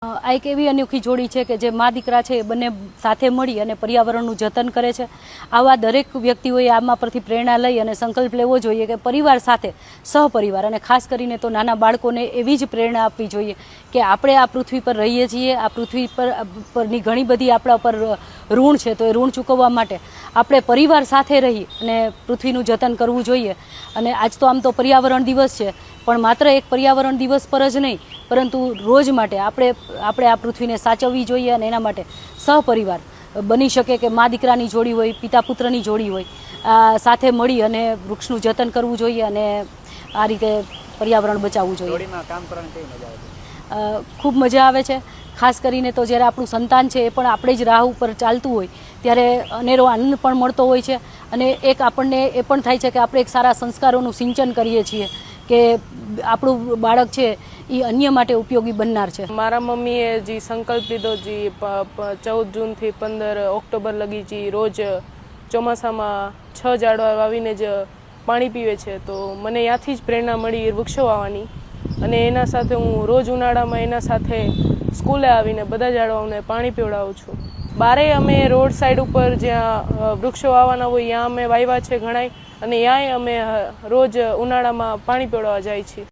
આ એક એવી અનોખી જોડી છે કે જે મા દીકરા છે એ બંને સાથે મળી અને પર્યાવરણનું જતન કરે છે। આવા દરેક વ્યક્તિઓએ આમાં પરથી પ્રેરણા લઈ અને સંકલ્પ લેવો જોઈએ કે પરિવાર સાથે સહપરિવાર અને ખાસ કરીને તો નાના બાળકોને એવી જ પ્રેરણા આપવી જોઈએ કે આપણે આ પૃથ્વી પર રહીએ છીએ, આ પૃથ્વી પરની ઘણી બધી આપણા પર ઋણ છે, તો એ ઋણ ચૂકવવા માટે આપણે પરિવાર સાથે રહી અને પૃથ્વીનું જતન કરવું જોઈએ। અને આજ તો આમ તો પર્યાવરણ દિવસ છે, પણ માત્ર એક પર્યાવરણ દિવસ પર જ નહીં પરંતુ રોજ માટે આપણે આ પૃથ્વીને સાચવવી જોઈએ અને એના માટે સહપરિવાર બની શકે કે મા દીકરાની જોડી હોય, પિતા પુત્રની જોડી હોય, સાથે મળી અને વૃક્ષનું જતન કરવું જોઈએ અને આ રીતે પર્યાવરણ બચાવવું જોઈએ। જોડીમાં કામ કરવાની કેવી મજા આવે છે? ખૂબ મજા આવે છે। ખાસ કરીને તો જ્યારે આપણું સંતાન છે એ પણ આપણે જ રાહ ઉપર ચાલતું હોય ત્યારે અનેરો આનંદ પણ મળતો હોય છે અને એક આપણને એ પણ થાય છે કે આપણે એક સારા સંસ્કારોનું સિંચન કરીએ છીએ કે આપણું બાળક છે એ અન્ય માટે ઉપયોગી બનનાર છે। મારા મમ્મીએ જે સંકલ્પ લીધો જે 14 જૂનથી 15 ઓક્ટોબર લગી જે રોજ ચોમાસામાં 6 ઝાડવા વાવીને જ પાણી પીવે છે, તો મને ત્યાંથી જ પ્રેરણા મળી વૃક્ષો વાવવાની અને એના સાથે હું રોજ ઉનાળામાં એના સાથે સ્કૂલે આવીને બધા ઝાડવાઓને પાણી પીવડાવું છું। બારે અમે રોડ સાઈડ ઉપર જ્યાં વૃક્ષો વાવવાના હોય ત્યાં અમે વાવ્યા છે ઘણાય અને ત્યાંય અમે રોજ ઉનાળામાં પાણી પીવડાવવા જાય છીએ।